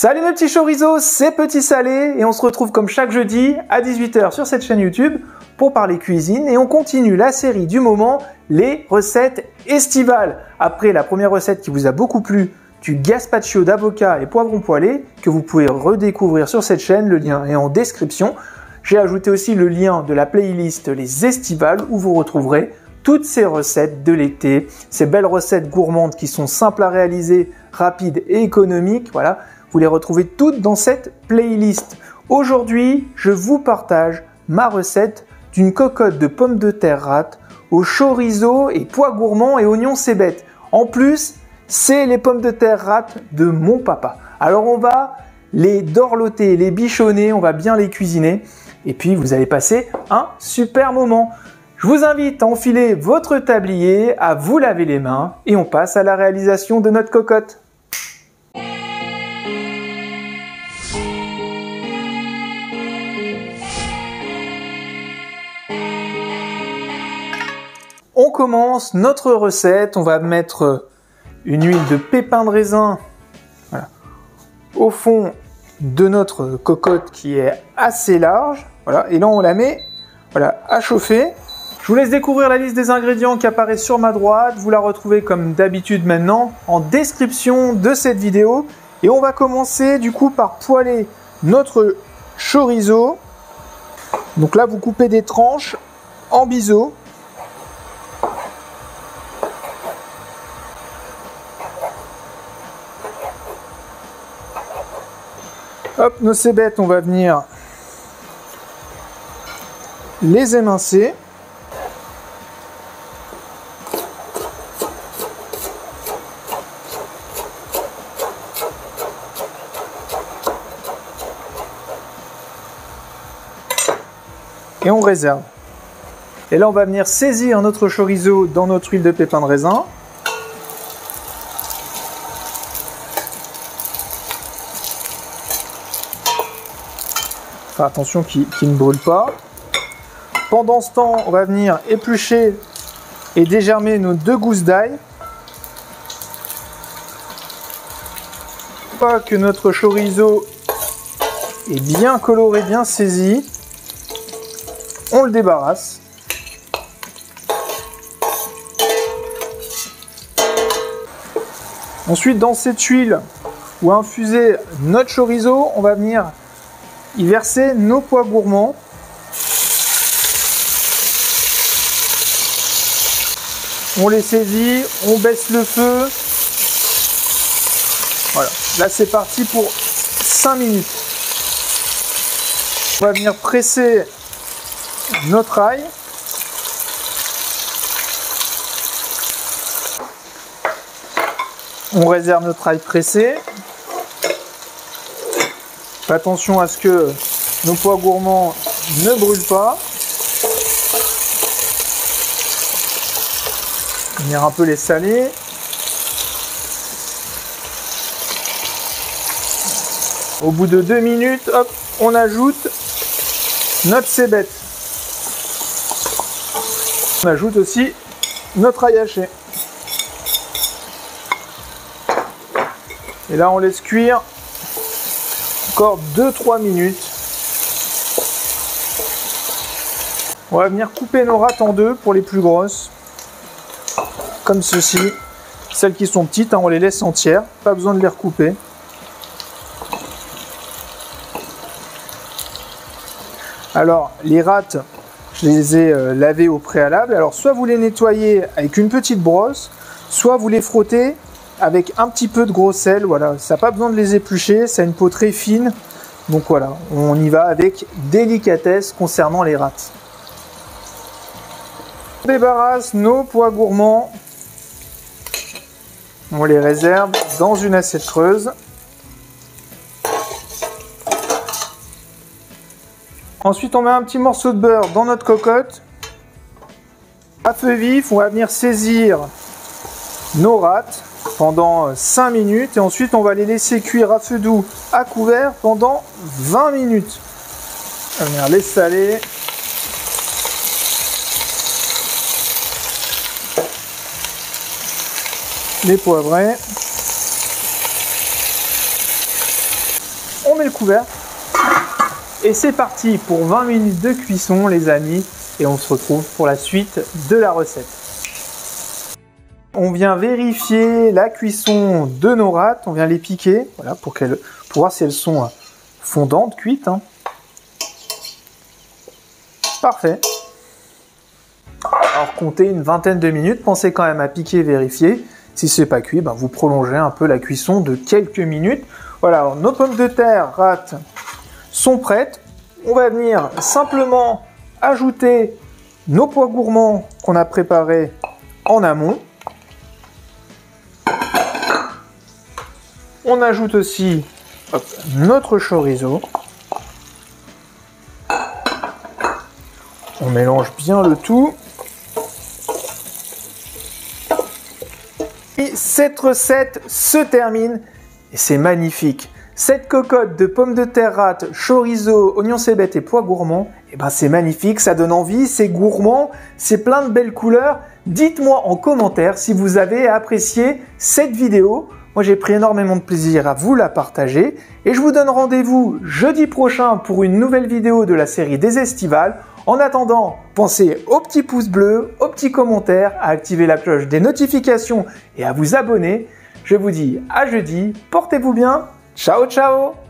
Salut mes petits chorizo, c'est Petit Salé et on se retrouve comme chaque jeudi à 18 h sur cette chaîne YouTube pour parler cuisine et on continue la série du moment, les recettes estivales. Après la première recette qui vous a beaucoup plu, du gazpacho d'avocat et poivron poêlé que vous pouvez redécouvrir sur cette chaîne, le lien est en description. J'ai ajouté aussi le lien de la playlist Les Estivales où vous retrouverez toutes ces recettes de l'été, ces belles recettes gourmandes qui sont simples à réaliser, rapides et économiques, voilà. Vous les retrouvez toutes dans cette playlist. Aujourd'hui, je vous partage ma recette d'une cocotte de pommes de terre rate au chorizo et pois gourmands et oignons cébettes. En plus, c'est les pommes de terre rate de mon papa. Alors on va les dorloter, les bichonner, on va bien les cuisiner et puis vous allez passer un super moment. Je vous invite à enfiler votre tablier, à vous laver les mains et on passe à la réalisation de notre cocotte. On commence notre recette, on va mettre une huile de pépins de raisin voilà, au fond de notre cocotte qui est assez large. Voilà, et là on la met voilà, à chauffer. Je vous laisse découvrir la liste des ingrédients qui apparaît sur ma droite. Vous la retrouvez comme d'habitude maintenant en description de cette vidéo. Et on va commencer du coup par poêler notre chorizo. Donc là vous coupez des tranches en biseau. Hop, nos cébettes, on va venir les émincer. Et on réserve. Et là, on va venir saisir notre chorizo dans notre huile de pépins de raisin. Faire attention qu'il ne brûle pas. Pendant ce temps, on va venir éplucher et dégermer nos 2 gousses d'ail. Une fois que notre chorizo est bien coloré, bien saisi, on le débarrasse. Ensuite, dans cette huile où a infusé notre chorizo, on va venir y verser nos pois gourmands. On les saisit, on baisse le feu. Voilà, là c'est parti pour 5 minutes. On va venir presser notre ail. On réserve notre ail pressé. Attention à ce que nos pois gourmands ne brûlent pas. Venir un peu les saler. Au bout de 2 minutes, hop, on ajoute notre cébette. On ajoute aussi notre ail haché. Et là, on laisse cuire encore 2-3 minutes. On va venir couper nos rates en deux pour les plus grosses. Comme ceci. Celles qui sont petites, hein, on les laisse entières. Pas besoin de les recouper. Alors, les rates, je les ai lavées au préalable. Alors, soit vous les nettoyez avec une petite brosse, soit vous les frottez avec un petit peu de gros sel, voilà, ça n'a pas besoin de les éplucher, ça a une peau très fine, donc voilà, on y va avec délicatesse concernant les rates. On débarrasse nos pois gourmands, on les réserve dans une assiette creuse. Ensuite on met un petit morceau de beurre dans notre cocotte. À feu vif, on va venir saisir nos rates pendant 5 minutes et ensuite on va les laisser cuire à feu doux à couvert pendant 20 minutes. On va venir les saler. Les poivrer. on met le couvert. Et c'est parti pour 20 minutes de cuisson les amis. Et on se retrouve pour la suite de la recette. On vient vérifier la cuisson de nos râtes. On vient les piquer, voilà, pour voir si elles sont fondantes, cuites. Hein. Parfait. Alors comptez une vingtaine de minutes. Pensez quand même à piquer et vérifier. Si ce n'est pas cuit, ben, vous prolongez un peu la cuisson de quelques minutes. Voilà, alors, nos pommes de terre râtes sont prêtes. On va venir simplement ajouter nos pois gourmands qu'on a préparés en amont. On ajoute aussi notre chorizo. On mélange bien le tout. Et cette recette se termine et c'est magnifique. Cette cocotte de pommes de terre râtes, chorizo, oignons cébettes et pois gourmands, eh ben c'est magnifique, ça donne envie, c'est gourmand, c'est plein de belles couleurs. Dites-moi en commentaire si vous avez apprécié cette vidéo. Moi j'ai pris énormément de plaisir à vous la partager et je vous donne rendez-vous jeudi prochain pour une nouvelle vidéo de la série des estivales. En attendant, pensez au petit pouce bleu, aux petits commentaires, à activer la cloche des notifications et à vous abonner. Je vous dis à jeudi, portez-vous bien, ciao ciao!